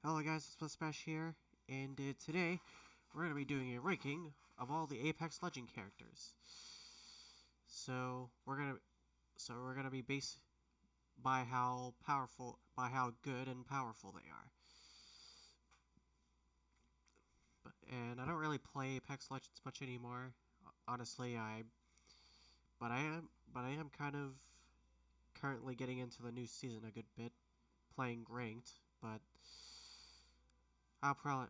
Hello guys, it's Splash here, and today we're going to be doing a ranking of all the Apex Legend characters. So we're gonna be based by how good and powerful they are. And I don't really play Apex Legends much anymore. Honestly, but I am kind of currently getting into the new season a good bit, playing ranked, I'll probably,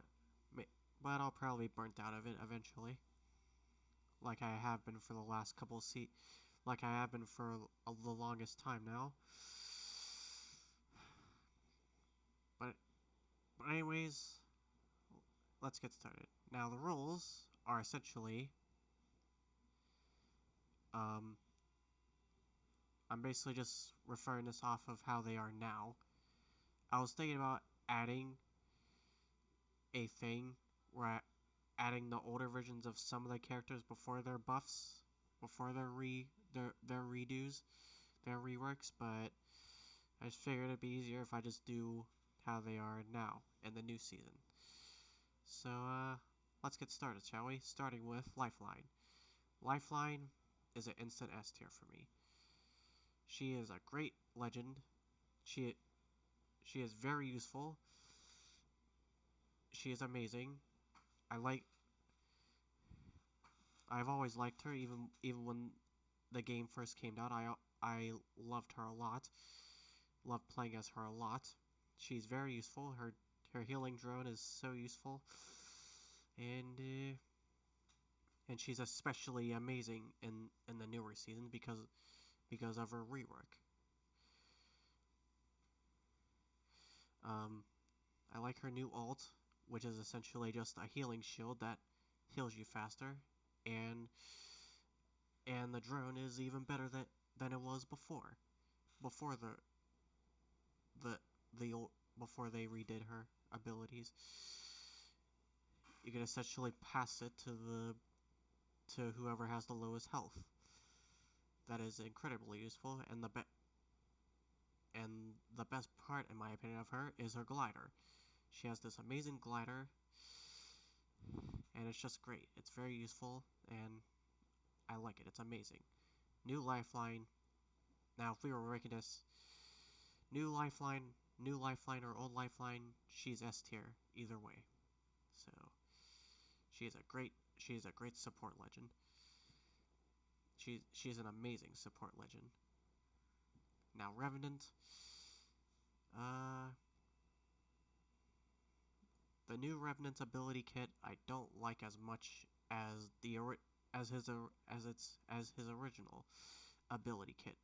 I'll probably be burnt out of it eventually, like I have been for the last like I have been for the longest time now. But, but anyways, let's get started. Now the rules are essentially, um, I'm basically just referring this off of how they are now. I was thinking about adding a thing where adding the older versions of some of the characters before their buffs, before their redos, their reworks, but I just figured it'd be easier if I just do how they are now in the new season. So, let's get started, shall we? Starting with Lifeline. Lifeline is an instant S tier for me. She is a great legend. She she is very useful. She is amazing. I like. I've always liked her, even when the game first came out. I loved her a lot. Loved playing as her a lot. She's very useful. Her healing drone is so useful, and she's especially amazing in the newer season because of her rework. Um, I like her new ult, which is essentially just a healing shield that heals you faster, and the drone is even better than it was before the the old, before they redid her abilities. You can essentially pass it to whoever has the lowest health. That is incredibly useful, and the best part, in my opinion, of her is her glider. She has this amazing glider, and it's just great. It's very useful, and I like it. It's amazing. New Lifeline. Now, if we were ranking this new Lifeline or old Lifeline, she's S tier either way. So she is a great support legend. She's an amazing support legend. Now Revenant. Uh, the new Revenant's ability kit I don't like as much as as his original ability kit.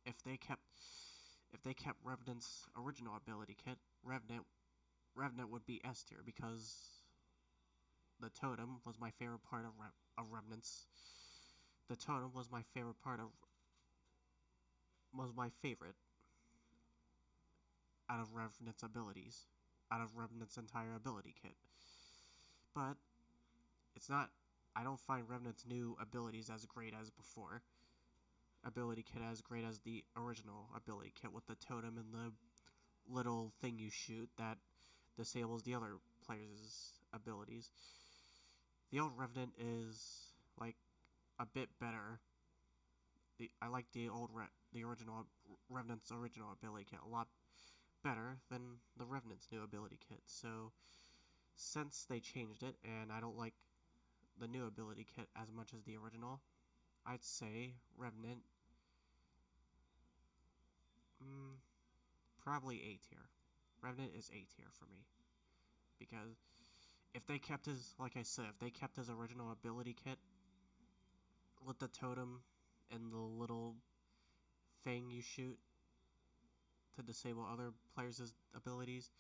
If they kept Revenant's original ability kit, Revenant would be S tier because the totem was my favorite part of Revenant's. The totem was my favorite part of was my favorite out of Revenant's abilities, out of Revenant's entire ability kit. But it's not. I don't find Revenant's new abilities as great as before. Ability kit as great as the original ability kit with the totem and the little thing you shoot that disables the other players' abilities. The old Revenant is like a bit better. I like the original Revenant's original ability kit a lot better than the Revenant's new ability kit. So since they changed it, and I don't like the new ability kit as much as the original, I'd say Revenant, probably A tier. Revenant is A tier for me because if they kept his, like I said, if they kept his original ability kit with the totem and the little thing you shoot to disable other players' abilities,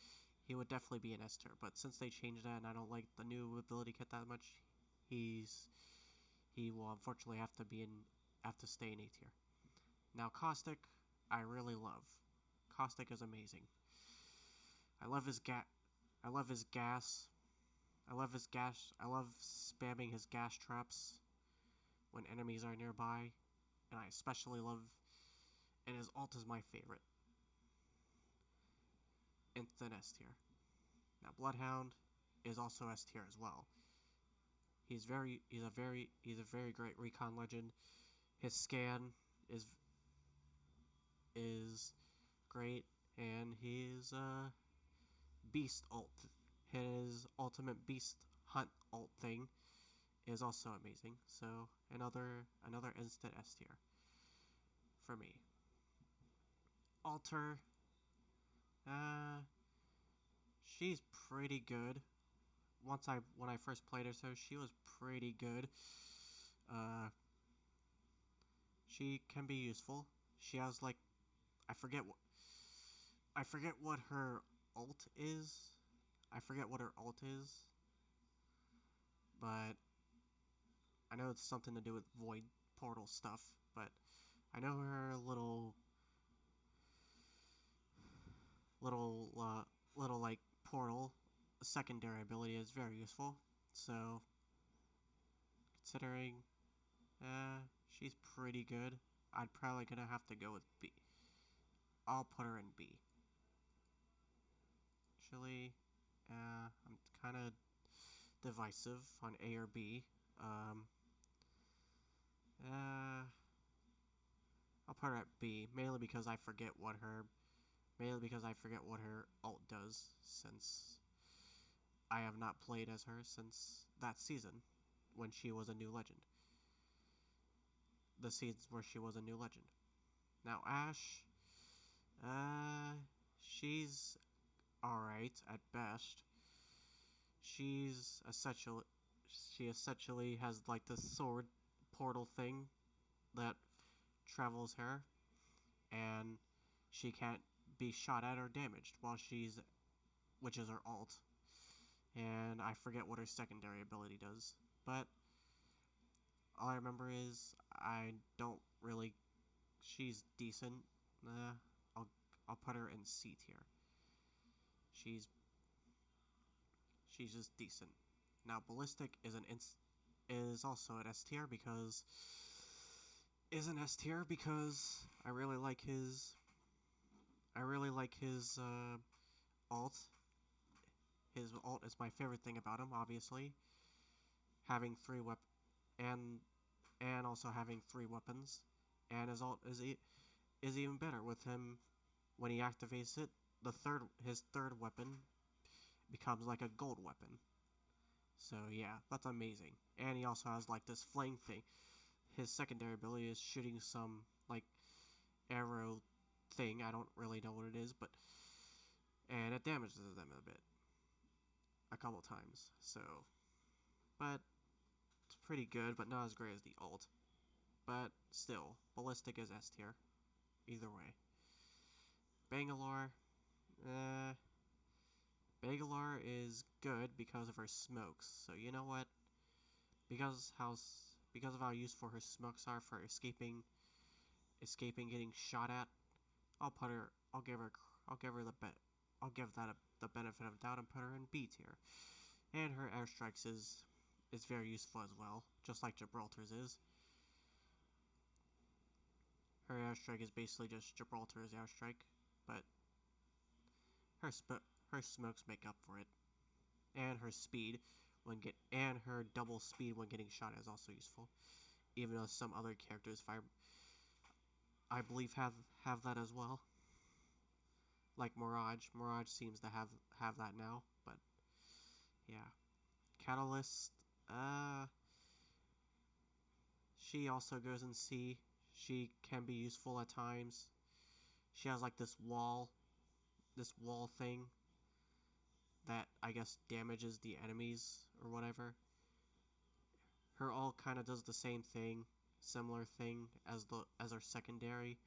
he would definitely be an S tier. But since they changed that and I don't like the new ability kit that much, he will unfortunately have to stay in A tier. Now Caustic, I really love. Caustic is amazing. I love his gas. I love his gas. I love his gas. I love spamming his gas traps when enemies are nearby, and I especially love. And his ult is my favorite. Instant S tier. Now Bloodhound is also S tier as well. He's a very great recon legend. His scan is great, and his beast ult, his ultimate beast hunt ult thing is also amazing. So another instant S tier for me. Alter, uh, she's pretty good. When I first played her, so she was pretty good. Uh, she can be useful. She has like I forget what I forget what her ult is. I forget what her ult is, but I know it's something to do with void portal stuff. But I know her little like portal secondary ability is very useful. So considering she's pretty good, I'd probably gonna have to go with B. I'll put her in B. Actually, I'm kind of divisive on A or B. Um, uh, I'll put her at B mainly because I forget what her ult does since I have not played as her since that season when she was a new legend. The seasons where she was a new legend. Now Ashe, uh, she's alright at best. She's essentially she essentially has like the sword portal thing that travels her, and she can't be shot at or damaged which is her alt. And I forget what her secondary ability does, but all I remember is I don't really. She's decent. I'll I'll put her in C tier. She's she's just decent. Now ballistic is also an S tier because I really like his alt. His alt is my favorite thing about him, obviously. Having and also having 3 weapons, and his alt is even better with him when he activates it. His third weapon becomes like a gold weapon. So yeah, that's amazing. And he also has like this flame thing. His secondary ability is shooting some like arrow thing. I don't really know what it is, but and it damages them a couple times. So, but it's pretty good, but not as great as the ult. But still, ballistic is S tier. Either way. Bangalore, uh, Bangalore is good because of her smokes. So you know what? Because how because of how useful her smokes are for escaping getting shot at, I'll put her. I'll give her the bet. I'll give that the benefit of doubt and put her in B tier. And her airstrikes is very useful as well, just like Gibraltar's is. Her airstrike is basically just Gibraltar's airstrike, but her smokes make up for it, and her speed and her double speed when getting shot is also useful. Even though some other characters, I believe have that as well. Like Mirage seems to have that now, but yeah. Catalyst, she also goes in C. She can be useful at times. She has like this wall thing that I guess damages the enemies or whatever. Her ult kind of does the same thing, similar thing as her secondary,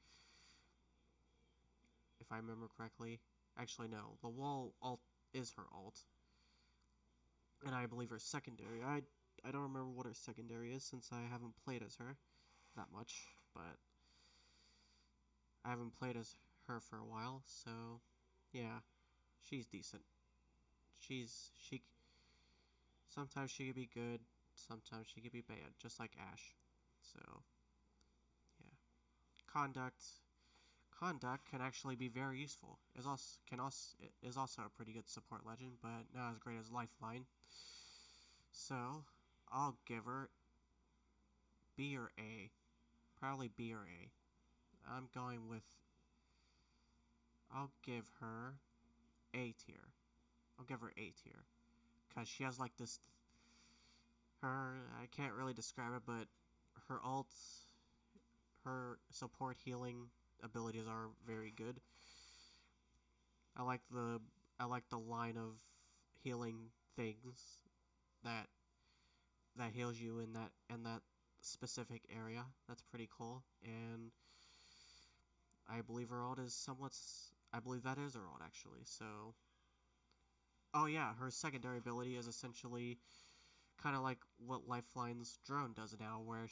if I remember correctly. Actually, no, the wall ult is her ult, and I believe her secondary. I don't remember what her secondary is since I haven't played as her that much, but I haven't played as her for a while, so yeah, she's decent. She sometimes she could be good, sometimes she could be bad, just like Ashe. So yeah, conduct Conduct can actually be very useful. Is also a pretty good support legend, but not as great as Lifeline. So I'll give her B or A. Probably B or A. I'm going with. I'll give her A tier. I'll give her A tier because she has like this. Her I can't really describe it, but her ults, her support healing abilities are very good. I like the line of healing things that heals you in that specific area. That's pretty cool. And I believe her ult is somewhat. I believe that is her ult actually. So, oh yeah, her secondary ability is essentially kind of like what Lifeline's drone does now, where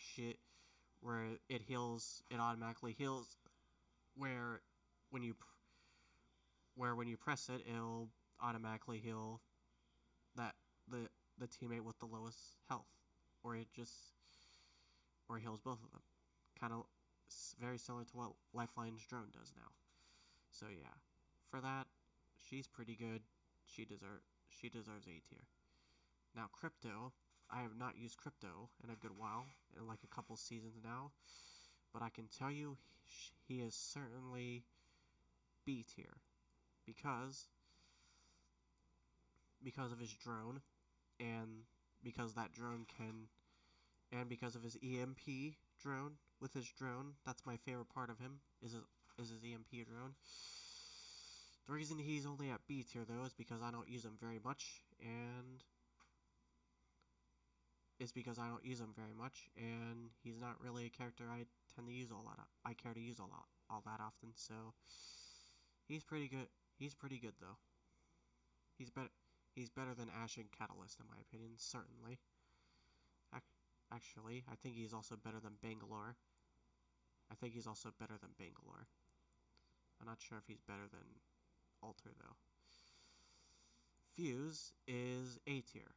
it heals, it automatically heals, where when you when you press it, it'll automatically heal that the teammate with the lowest health, or it just or heals both of them. Kind of very similar to what Lifeline's drone does now. So yeah, for that, she's pretty good. She deserves A tier. Now Crypto, I have not used Crypto in a good while, in like a couple seasons now, but I can tell you he is certainly B tier because of his drone, and because that drone can, and because of his EMP drone. With his drone, that's my favorite part of him, is his EMP drone. The reason he's only at B tier though is because I don't use him very much, and he's not really a character I tend to use I care to use all that often. So he's pretty good. He's pretty good though. He's better. He's better than Ash and Catalyst in my opinion, certainly. Actually, I think he's also better than Bangalore. I'm not sure if he's better than Alter though. Fuse is A tier,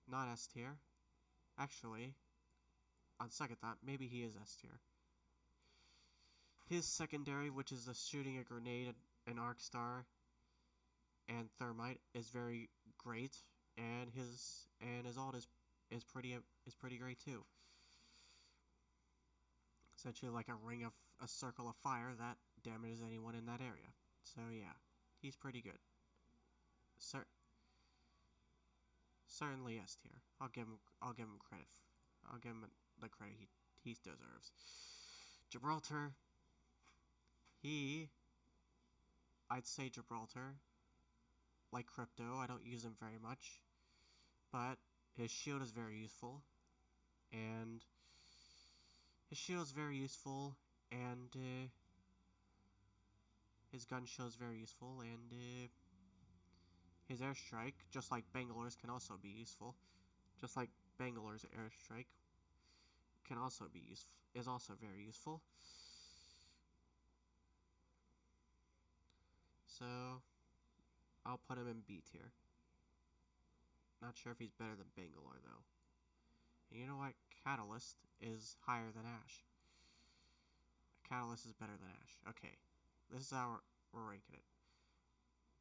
not S tier. Actually, on second thought, maybe he is S tier. His secondary, which is the shooting a grenade, an arc star, and thermite, is very great, and his ult is pretty great too. Essentially, like a circle of fire that damages anyone in that area. So yeah, he's pretty good. Certainly S tier. I'll give him credit. I'll give him the credit he deserves. Gibraltar. I'd say Gibraltar. Like Crypto, I don't use him very much, but his shield is very useful, and his gun shield is very useful, and his airstrike, just like Bangalore's, can also be useful. Just like Bangalore's airstrike can also be useful, is also very useful. So I'll put him in B tier. Not sure if he's better than Bangalore though. And you know what? Catalyst is higher than Ash. Catalyst is better than Ash. Okay, this is how we're ranking it.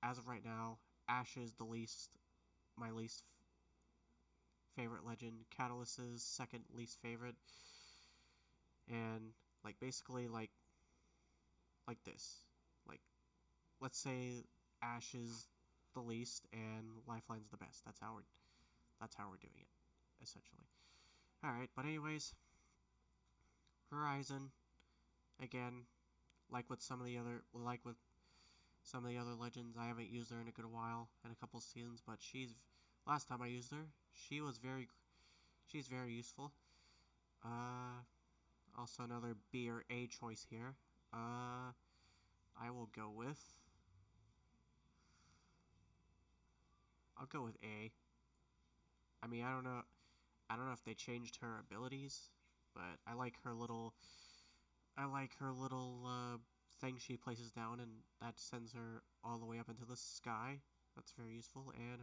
As of right now, Ash is my least favorite legend. Catalyst is second least favorite, and like basically like this. Like, let's say Ash is the least and Lifeline's the best. That's how we're doing it, essentially. All right, but anyways, Horizon, again, like with some of the other legends, I haven't used her in a good while, in a couple seasons, but last time I used her, she's very useful. Also another B or A choice here. I'll go with A. I mean, I don't know if they changed her abilities, but I like her little thing she places down, and that sends her all the way up into the sky. That's very useful, and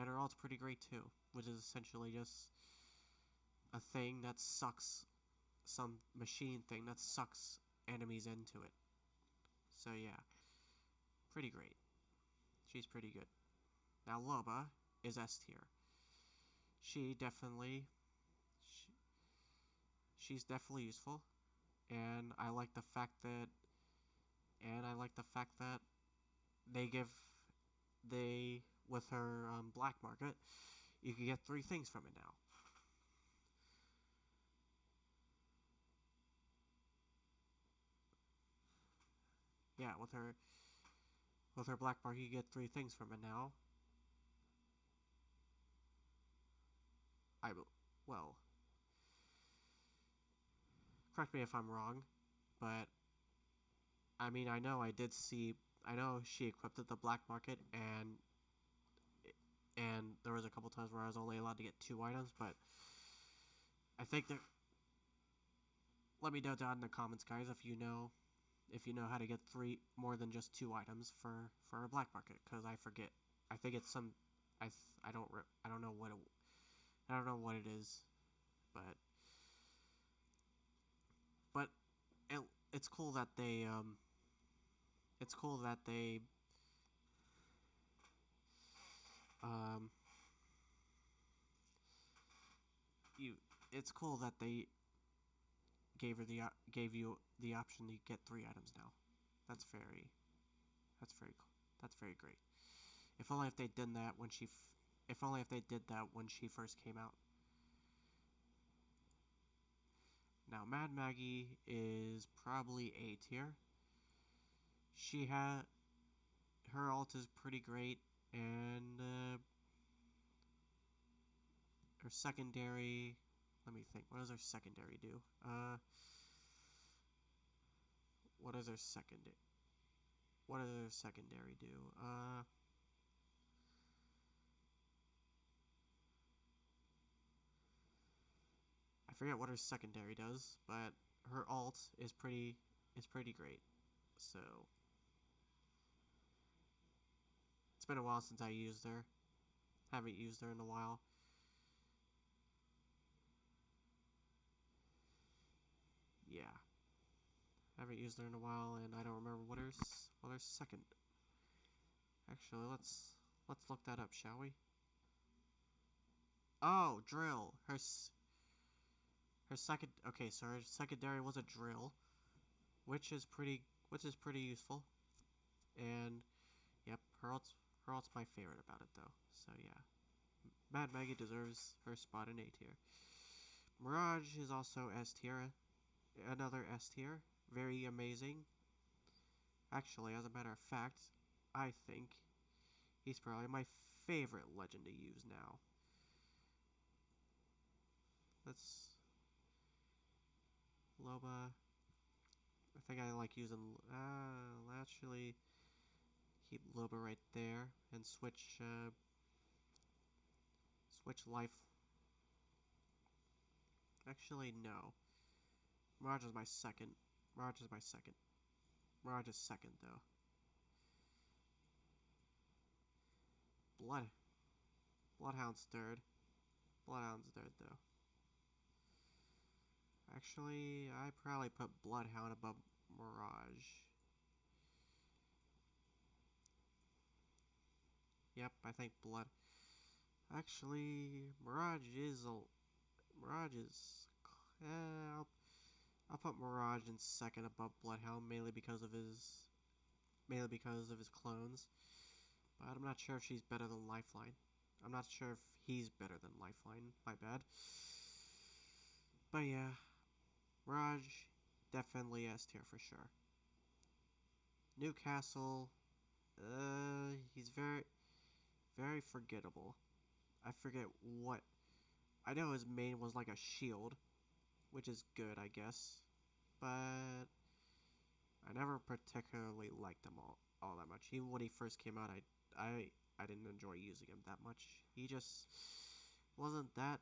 her ult's pretty great too, which is essentially just a thing that sucks some machine thing that sucks enemies into it. So yeah, pretty great. She's pretty good. Now Loba is S tier. She definitely, she, she's definitely useful, and I like the fact that, they give, they with her black market, you can get 3 things from it now. Yeah, with her black market, you get 3 things from it now. I well, correct me if I'm wrong, but I mean I know she equipped at the black market, and there was a couple times where I was only allowed to get 2 items, but I think there. Let me know down in the comments, guys, if you know how to get 3 more than just 2 items for a black market, because I forget. I think it's some. I don't know what I don't know what it is, but but it, it's cool that they it's cool that they um you it's cool that they gave you the option to get 3 items now. That's very that's very cool. That's very great. If only if they did that when she if only if they did that when she first came out. Now Mad Maggie is probably A tier. She had her alt is pretty great, and her secondary. Let me think. What does her secondary do? What does her secondary? What does her secondary do? I forget what her secondary does, but her alt is pretty great. So it's been a while since I used her. Haven't used her in a while. Yeah, haven't used her in a while, and I don't remember what her second. Actually, let's look that up, shall we? Oh, drill. Her second. Okay, so her secondary was a drill, which is pretty useful. And yep, her alt's my favorite about it though. So yeah, Mad Maggie deserves her spot in A tier. Mirage is also S tier, another S tier. Very amazing. Actually, as a matter of fact, I think he's probably my favorite legend to use now. Let's Loba. I think I like using. Actually, keep Loba right there and switch life. Actually, no. Mirage is my second. Mirage is my second. Mirage is second though. Blood Bloodhound's third. Bloodhound's third though. Actually, I probably put Bloodhound above Mirage. Yep, I think Blood. Actually, Mirage is. I'll put Mirage in second above Bloodhound mainly because of his clones. But I'm not sure if she's better than Lifeline. I'm not sure if he's better than Lifeline. My bad. But yeah, Mirage definitely S tier for sure. Newcastle, he's very forgettable. I forget what. I know his main was like a shield, which is good, I guess. But I never particularly liked him all that much. Even when he first came out, I didn't enjoy using him that much. He just wasn't that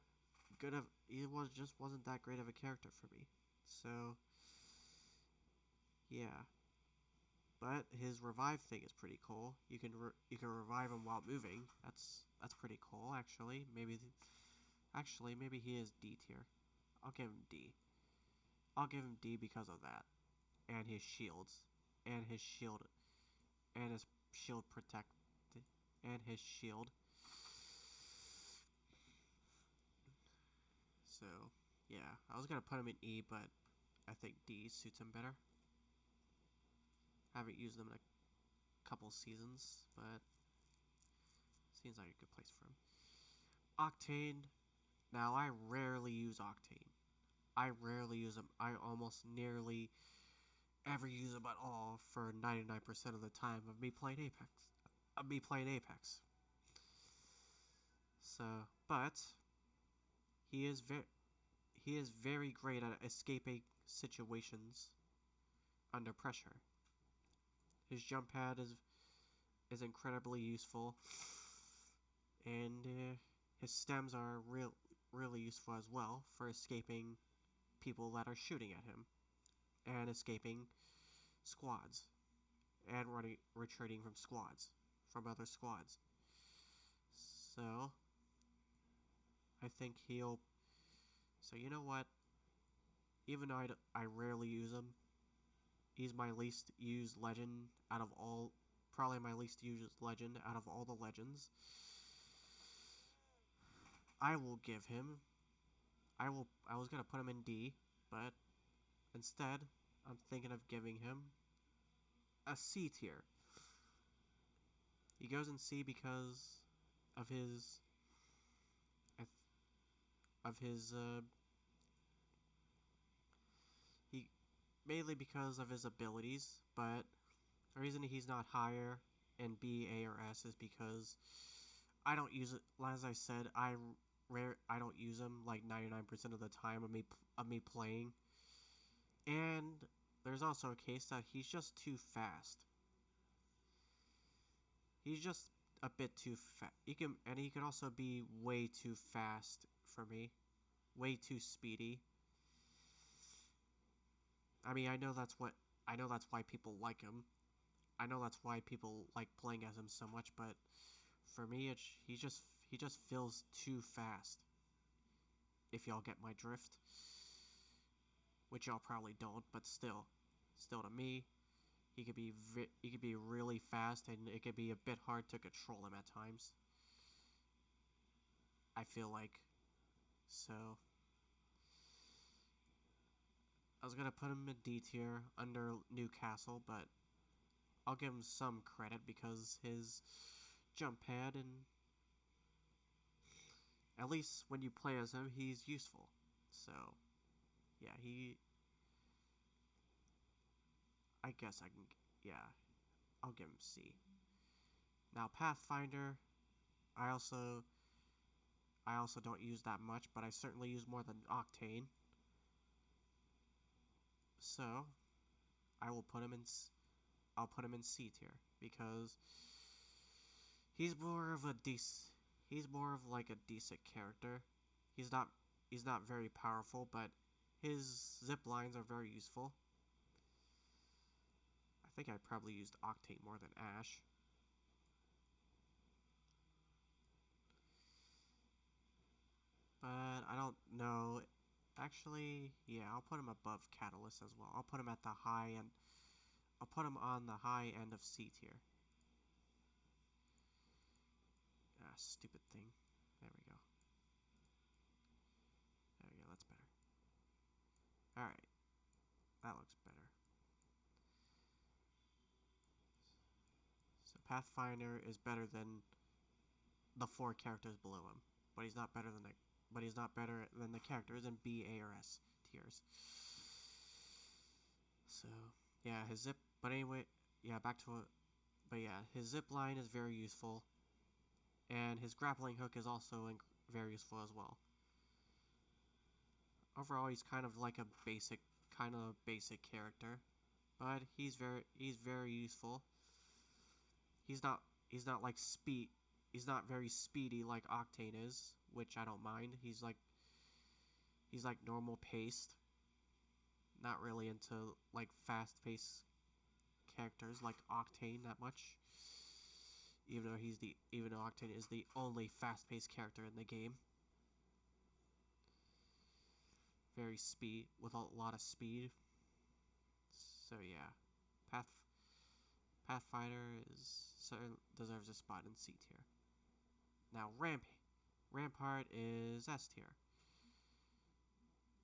good of. He was just wasn't that great of a character for me. So yeah, but his revive thing is pretty cool. You can revive him while moving. That's pretty cool actually. Maybe he is D tier. I'll give him D. I'll give him D because of that and his shields. and his shield and his shield protect and his shield. So yeah, I was gonna put him in E, but I think D suits him better. I haven't used them in a couple seasons, but seems like a good place for him. Octane. Now I rarely use Octane. I rarely use him. I almost nearly ever use him at all for 99% of the time of me playing Apex. So, but he is very great at escaping situations under pressure. His jump pad is incredibly useful, and his stems are really useful as well for escaping people that are shooting at him and escaping squads and retreating from other squads. So I think he'll. So you know what? Even though I rarely use him, he's my least used legend out of all. Probably my least used legend out of all the legends. I will give him. I will. I was gonna put him in D, but instead, I'm thinking of giving him a C tier. He goes in C because of his of his he mainly because of his abilities, but the reason he's not higher in B, A, or S is because I don't use it. As I said, I don't use him like 99% of the time of me playing, and there's also a case that he's just too fast. He's just a bit too fast. He can also be way too fast for me, way too speedy. I mean, I know that's why people like him. I know that's why people like playing as him so much, but for me, he just feels too fast. If y'all get my drift, which y'all probably don't, but still to me, he could be really fast, and it could be a bit hard to control him at times. I feel like so. I was gonna put him in D tier under Newcastle, but I'll give him some credit because his jump pad and at least when you play as him, he's useful. So, yeah, I guess I can. Yeah, I'll give him C. Now Pathfinder, I also I also don't use that much, but I certainly use more than Octane. So I will put him in. I'll put him in C tier because he's more of a decent. He's more of like a decent character. He's not. He's not very powerful, but his zip lines are very useful. I think I probably used Octane more than Ash. But I don't know. Actually, yeah, I'll put him above Catalyst as well. I'll put him at the high end. I'll put him on the high end of C tier. Ah, stupid thing. There we go. There we go, that's better. Alright, that looks better. So Pathfinder is better than the 4 characters below him. But he's not better than the characters in B, A, or S tiers. So yeah, his zip. But anyway, yeah, back to it. But yeah, his zip line is very useful, and his grappling hook is also very useful as well. Overall, he's kind of basic character, but he's very useful. He's not he's not like speed. He's not very speedy like Octane is, which I don't mind. He's like normal paced. Not really into like fast paced characters like Octane that much. Even though Octane is the only fast paced character in the game. Very speed with a lot of speed. So yeah, Path Pathfinder deserves a spot in C tier. Now Rampart is S tier.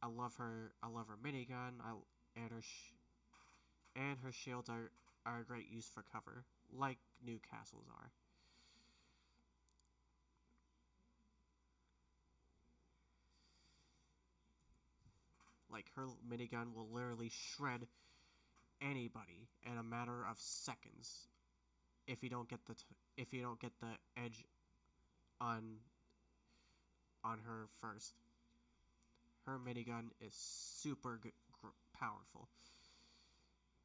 I love her. I love her minigun. And her shields are a great use for cover, like Newcastle's are. Like her minigun will literally shred anybody in a matter of seconds if you don't get the edge on her first. Her minigun is super powerful.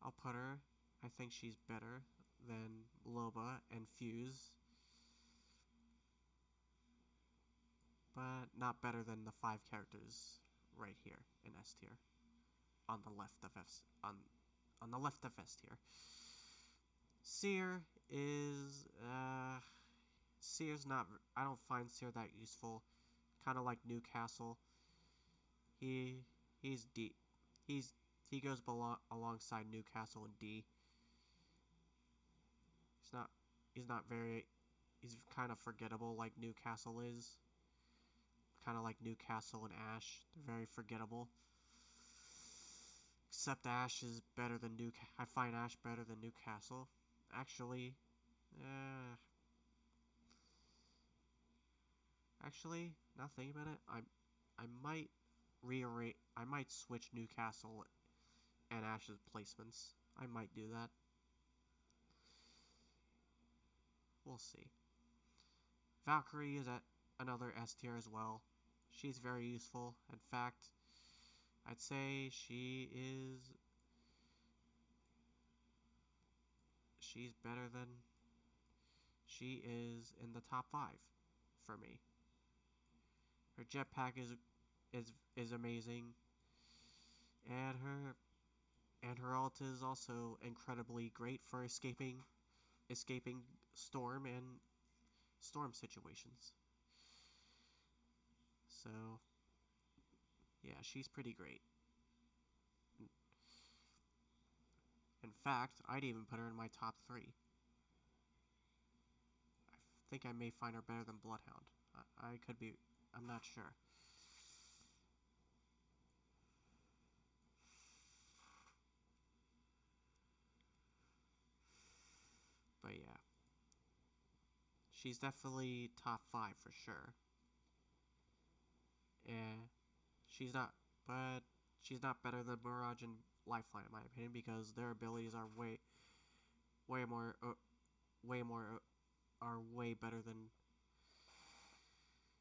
I'll put her. I think she's better than Loba and Fuse, but not better than the 5 characters right here in S tier. On the left of on the left of S tier. Seer is Seer's not. I don't find Seer that useful. Kind of like Newcastle. He's D. He goes alongside Newcastle and D. He's not very. He's kind of forgettable like Newcastle is. Kind of like Newcastle and Ash. They're very forgettable. Except Ash is better than I find Ash better than Newcastle. Actually, now thinking about it, I might I might switch Newcastle and Ash's placements. I might do that. We'll see. Valkyrie is at another S tier as well. She's very useful. In fact, I'd say she's better than she is in the top 5 for me. Her jetpack is amazing, and her ult is also incredibly great for escaping storm and storm situations. So, yeah, she's pretty great. In fact, I'd even put her in my top 3. I think I may find her better than Bloodhound. I could be. I'm not sure. But yeah. She's definitely top 5 for sure. And she's not better than Mirage and Lifeline in my opinion, because their abilities are way better than.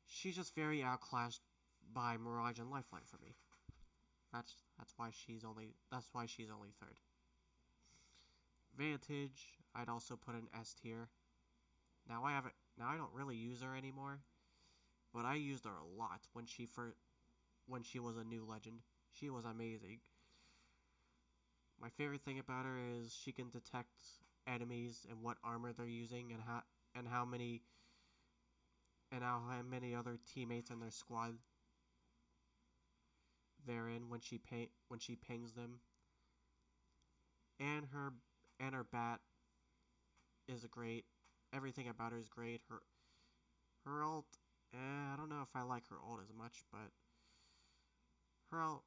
She's just very outclassed by Mirage and Lifeline for me. That's why she's only 3rd. Vantage, I'd also put in S tier. Now I don't really use her anymore, but I used her a lot when she was a new legend. She was amazing. My favorite thing about her is she can detect enemies and what armor they're using, and how many other teammates in their squad they're in when she pings them. And her bat is great. Everything about her is great. Her ult, I don't know if I like her ult as much, but her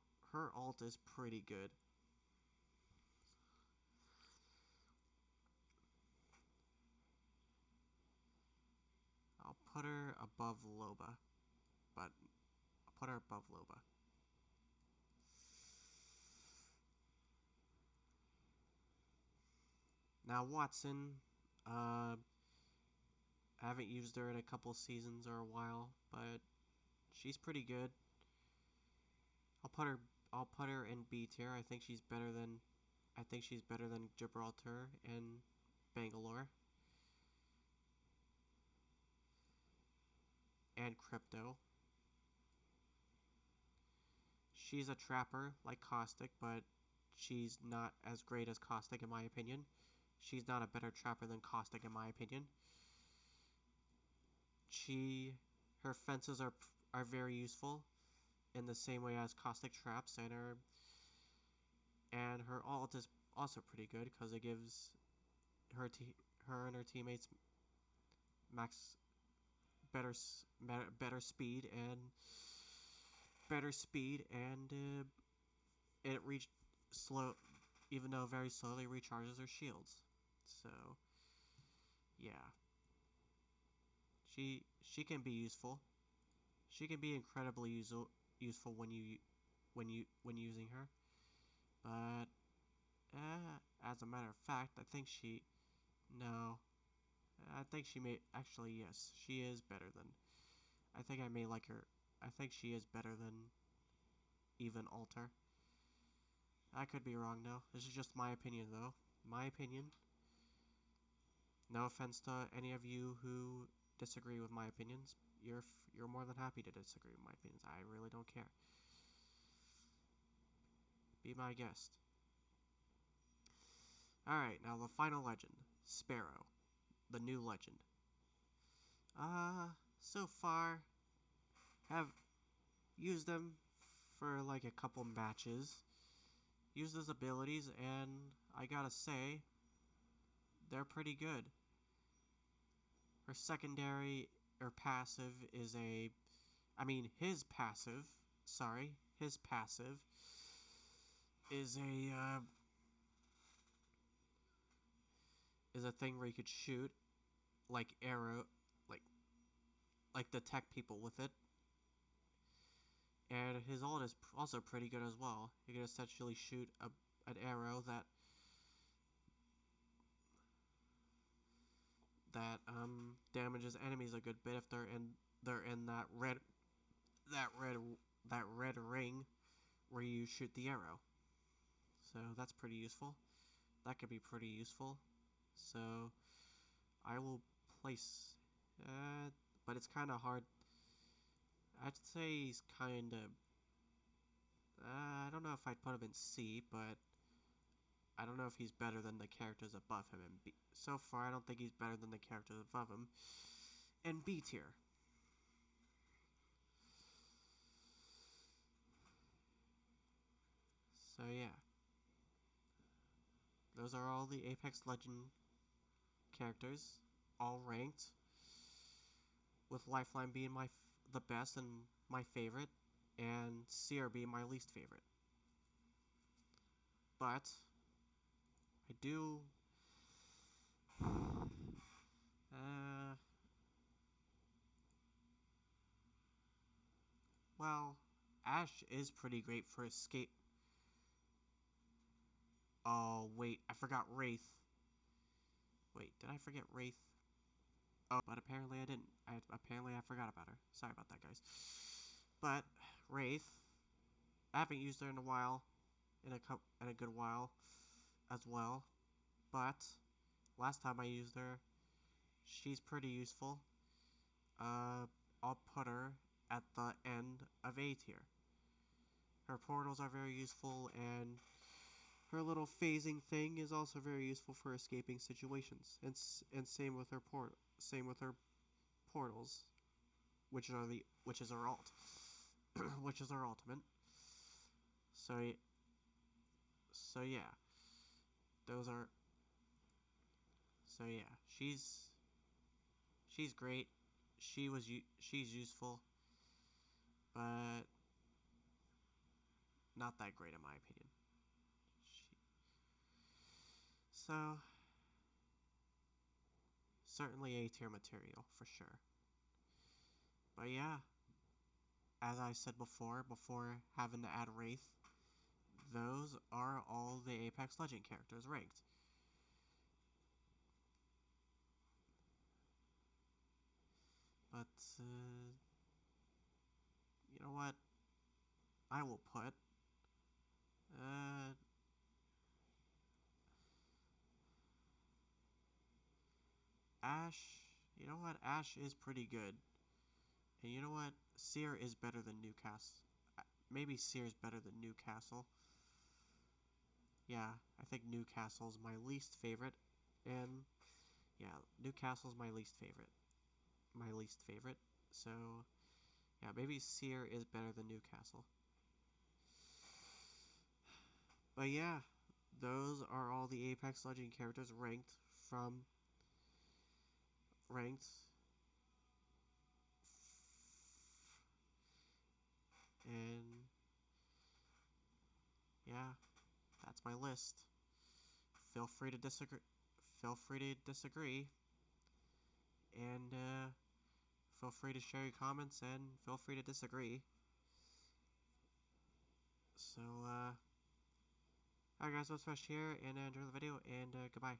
ult is pretty good. I'll put her above Loba, but I'll put her above Loba. Now Watson, I haven't used her in a couple seasons or a while, but she's pretty good. I'll put her in B tier. I think she's better than Gibraltar and Bangalore and Crypto. She's a trapper like Caustic, but she's not as great as Caustic in my opinion. She's not a better trapper than Caustic in my opinion. Her fences are very useful in the same way as Caustic traps, and her ult is also pretty good because it gives her her and her teammates max better speed and it reached slow, even though very slowly recharges her shields. So yeah, she can be useful. She can be incredibly useful when using her. But as a matter of fact, I think she no. I think she may actually yes, she is better than. I think I may like her. I think she is better than even Alter. I could be wrong though. This is just my opinion though. My opinion. No offense to any of you who disagree with my opinions. You're more than happy to disagree with my opinions. I really don't care. Be my guest. Alright, now the final legend. Sparrow. The new legend. So far, have used them for like a couple matches. Used his abilities, and I gotta say, they're pretty good. Her secondary or passive is a. I mean, his passive. Sorry, his passive is a thing where you could shoot like arrow, like detect people with it. And his ult is also pretty good as well. You can essentially shoot an arrow that damages enemies a good bit if they're in that red that red ring where you shoot the arrow. So that's pretty useful. That could be pretty useful. So I will place, but it's kind of hard. I'd say he's kind of. I don't know if I'd put him in C, but I don't know if he's better than the characters above him in B. So far, I don't think he's better than the characters above him in B tier. So yeah, those are all the Apex Legend characters, all ranked, with Lifeline being the best and my favorite, and Seer being my least favorite. But I do. Well, Ash is pretty great for escape. Oh wait, I forgot Wraith. Wait, did I forget Wraith? Oh, but apparently I didn't. Apparently I forgot about her. Sorry about that, guys. But Wraith, I haven't used her in a while, in a good while, as well. But last time I used her, she's pretty useful. I'll put her at the end of A tier. Her portals are very useful, and her little phasing thing is also very useful for escaping situations. And same with her portals, which is her ult, which is her ultimate. So so yeah, those are. So yeah, she's great. She's useful, but not that great in my opinion. So certainly A tier material for sure. But yeah, as I said before having to add Wraith, those are all the Apex Legend characters ranked. But you know what? I will put Ash. You know what? Ash is pretty good. And you know what? Seer is better than Newcastle. Maybe Seer is better than Newcastle. Yeah, I think Newcastle's my least favorite. And yeah, Newcastle's my least favorite. My least favorite. So yeah, maybe Seer is better than Newcastle. But yeah, those are all the Apex Legend characters ranked from ranked. And yeah, that's my list. Feel free to disagree. Feel free to disagree, and feel free to share your comments and feel free to disagree. So, alright guys, let's finish here and enjoy the video, and goodbye.